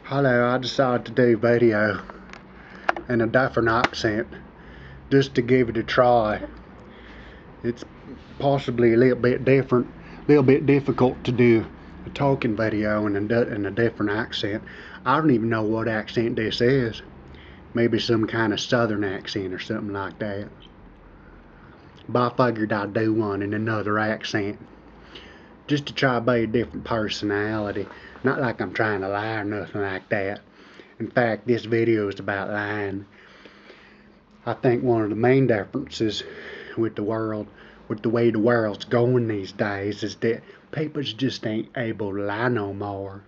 Hello, I decided to do video in a different accent just to give it a try. It's possibly a little bit different, a little bit difficult to do a talking video in a different accent. I don't even know what accent this is. Maybe some kind of southern accent or something like that. But I figured I'd do one in another accent just to try to be a different personality. Not like I'm trying to lie or nothing like that. In fact, this video is about lying. I think one of the main differences with the world, with the way the world's going these days, is that people just ain't able to lie no more.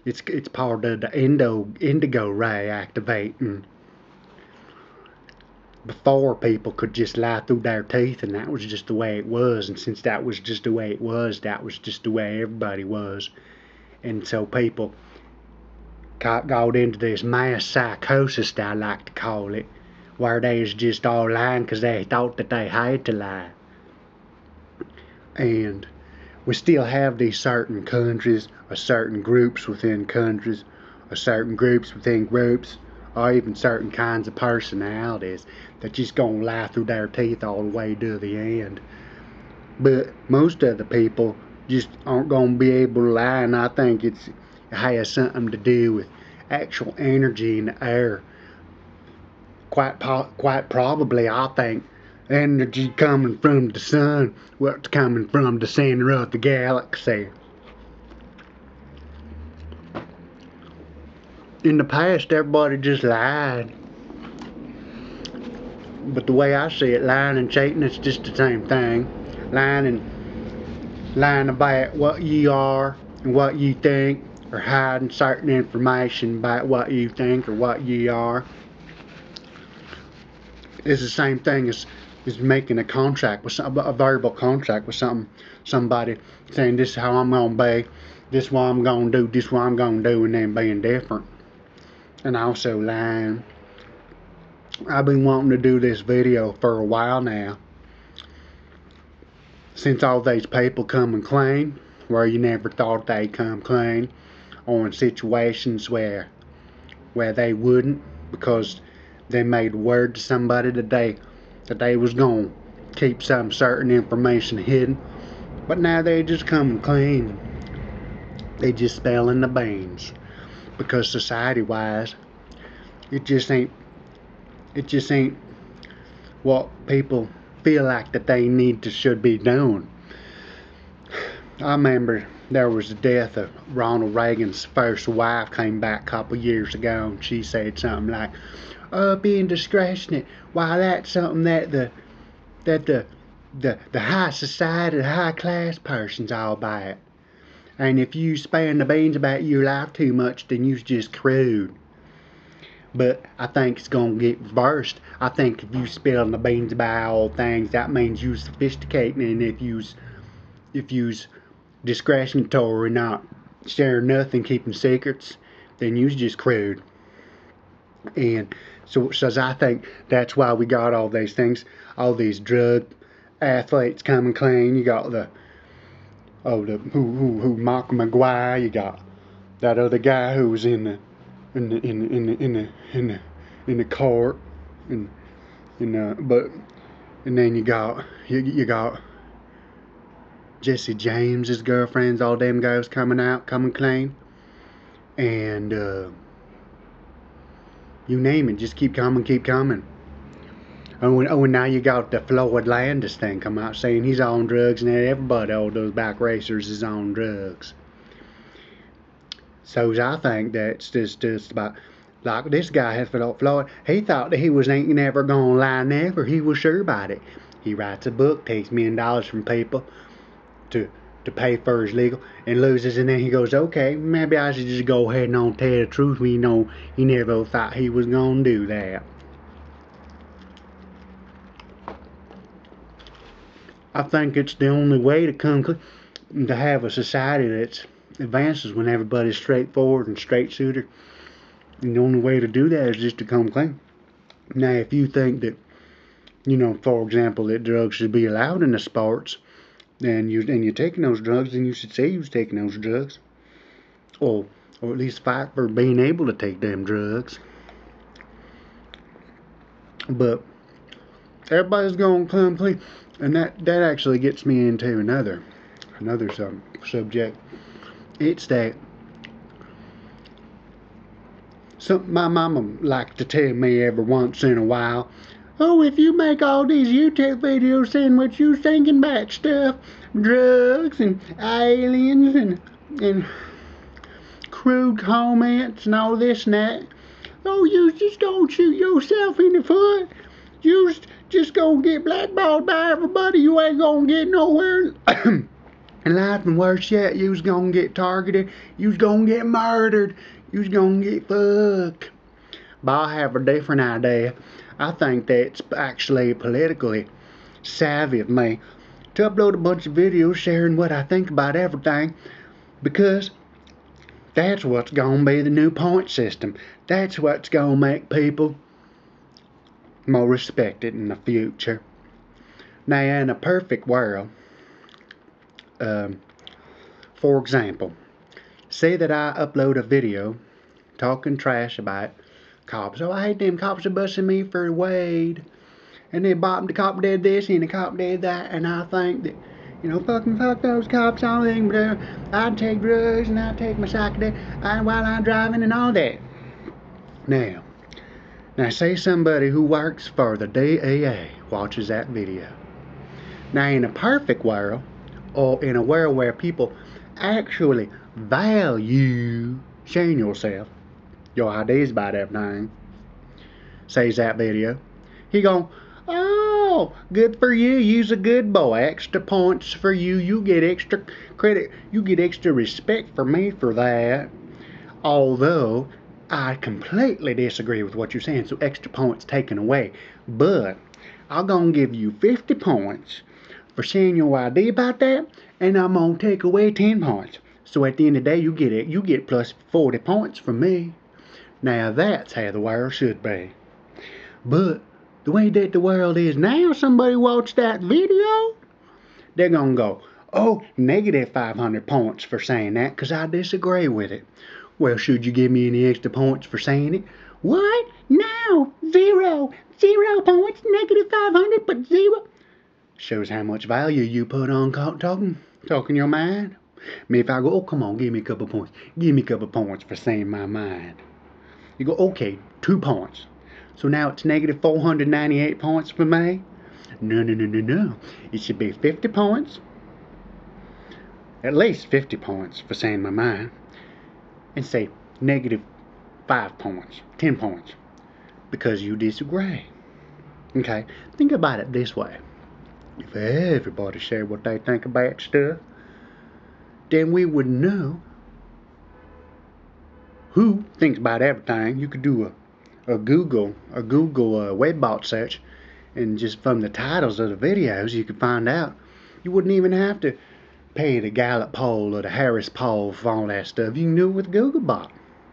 It's part of the indigo ray activating. Before, people could just lie through their teeth, and that was just the way it was. And since that was just the way it was, that was just the way everybody was. And so people got into this mass psychosis, that I like to call it, where they was just all lying because they thought that they had to lie. And we still have these certain countries, or certain groups within countries, or certain groups within groups, or even certain kinds of personalities that just gonna lie through their teeth all the way to the end. But most of the people just aren't gonna be able to lie, and I think it has something to do with actual energy in the air. Quite probably, I think energy coming from the sun, what's coming from the center of the galaxy. In the past, everybody just lied. But the way I see it, lying and cheating, it's just the same thing. Lying about what you are and what you think, or hiding certain information about what you think or what you are. It's the same thing as making a contract with a verbal contract with somebody, saying this is how I'm gonna be, this is what I'm gonna do, this is what I'm gonna do, and then being different. And also lying. I've been wanting to do this video for a while now, since all these people come and claim where you never thought they'd come clean, or in situations where they wouldn't, because they made word to somebody that they was gonna keep some certain information hidden, but now they just come clean. They just spilling the beans, because society-wise, it just ain't what people feel like that they should be doing. I remember there was the death of Ronald Reagan's first wife came back a couple years ago, and she said something like, being discretionate, why that's something that the high society, the high class person's all about. And if you spilling the beans about your life too much, then you's just crude. But I think it's gonna get reversed. I think if you spilling the beans about all things, that means you's sophisticated, and if you's discretionary, not sharing nothing, keeping secrets, then you's just crude. And so I think that's why we got all these things, all these drug athletes coming clean. You got who Malcolm McGuire. You got that other guy who was in the court, and then you got Jesse James's girlfriends, all them guys coming clean, and you name it, just keep coming. And now you got the Floyd Landis thing come out saying he's on drugs, and everybody, all those back racers, is on drugs. So I think that's just about, like this guy had Floyd, he thought that he ain't never gonna lie never. He was sure about it. He writes a book, takes $1 million from people to pay for his legal, and loses, and then he goes, okay, maybe I should just go ahead and tell the truth. We know he never thought he was gonna do that. I think it's the only way to have a society that advances when everybody's straightforward and straight shooter. And the only way to do that is just to come clean. Now, if you think that, for example, that drugs should be allowed in the sports, and you're taking those drugs, then you should say you was taking those drugs. Or or at least fight for being able to take them drugs. But everybody's going complete, and that actually gets me into another subject. It's that my mama likes to tell me every once in a while, oh, if you make all these YouTube videos saying what you thinking about stuff, drugs and aliens and crude comments and all this and that, oh, you just gonna shoot yourself in the foot. You just gonna get blackballed by everybody. You ain't gonna get nowhere in life, and worse yet, you's gonna get targeted. You's gonna get murdered. You's gonna get fucked. But I have a different idea. I think that's actually politically savvy of me to upload a bunch of videos sharing what I think about everything, because that's what's gonna be the new point system. That's what's gonna make people more respected in the future. Now, in a perfect world, for example, say that I upload a video talking trash about cops. Oh, I hate them cops are busting me for weed, and then the cop did this and the cop did that, and I think that, you know, fuck those cops, all them, I'd take drugs and I'd take my psychedelic while I'm driving and all that. Now say somebody who works for the DEA watches that video. Now, in a perfect world, or in a world where people actually value sharing yourself, your ideas about everything, says that video, he gon', oh, good for you, you's a good boy, extra points for you, you get extra credit, you get extra respect for me for that. Although I completely disagree with what you're saying, so extra points taken away, but I'm gonna give you 50 points for sharing your idea about that, and I'm gonna take away 10 points. So at the end of the day, you get plus 40 points from me. Now that's how the world should be. But the way that the world is now, somebody watch that video, they're gonna go, oh, negative 500 points for saying that because I disagree with it. Well, should you give me any extra points for saying it? What? No, 0. 0 points, negative 500, but 0. Shows how much value you put on talking your mind. I mean, if I go, oh, come on, give me a couple points. Give me a couple points for saying my mind. You go, okay, 2 points. So now it's negative 498 points for me? No. It should be 50 points. At least 50 points for saying my mind. And say negative 5 points, 10 points, because you disagree. Okay, think about it this way. If everybody shared what they think about stuff, then we would know who thinks about everything. You could do a Google webbot search, and just from the titles of the videos, you could find out. You wouldn't even have to pay the Gallup poll or the Harris poll for all that stuff. You can do it with Googlebot.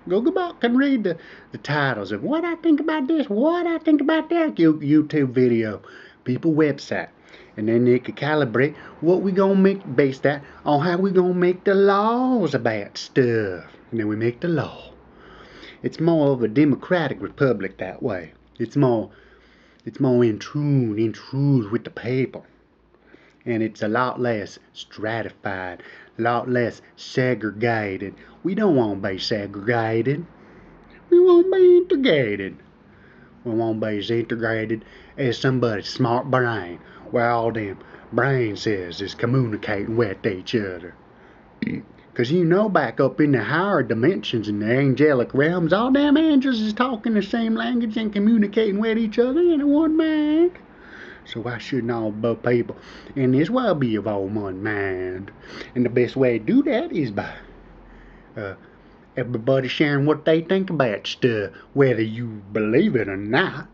Googlebot can read the titles of what I think about this, what I think about that YouTube video, people website. And then they could calibrate what we gonna make based that on how we gonna make the laws about stuff. And then we make the law. It's more of a democratic republic that way. It's more in tune with the people. And it's a lot less stratified, a lot less segregated. We don't want to be segregated. We want to be integrated. We want to be as integrated as somebody's smart brain, where all them brain cells is communicating with each other. Because you know, back up in the higher dimensions, in the angelic realms, all them angels is talking the same language and communicating with each other in one mind. So why shouldn't all the people in this world be of all one mind? And the best way to do that is by everybody sharing what they think about stuff, whether you believe it or not.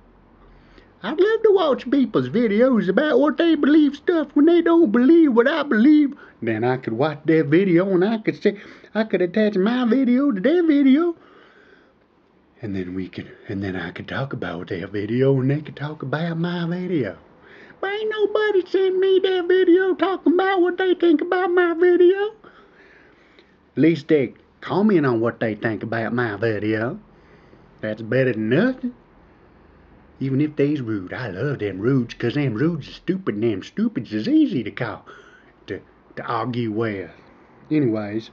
I'd love to watch people's videos about what they believe stuff when they don't believe what I believe. Then I could watch their video and I could attach my video to their video. And then I could talk about their video and they could talk about my video. But ain't nobody sent me their video talking about what they think about my video. At least they comment on what they think about my video. That's better than nothing. Even if they's rude. I love them rudes, cause them rudes is stupid, and them stupids is easy to to argue with. Anyways,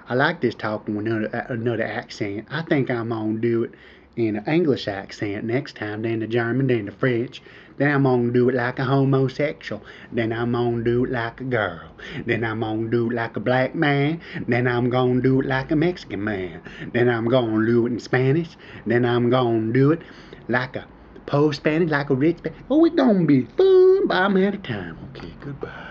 I like this talking with another accent. I think I'm gonna do it in an English accent next time, then the German, then the French. Then I'm gonna do it like a homosexual. Then I'm gonna do it like a girl. Then I'm gonna do it like a black man. Then I'm gonna do it like a Mexican man. Then I'm gonna do it in Spanish. Then I'm gonna do it like a post Spanish, like a rich Spanish. Oh, it's gonna be fun, but I'm out of time. Okay, goodbye.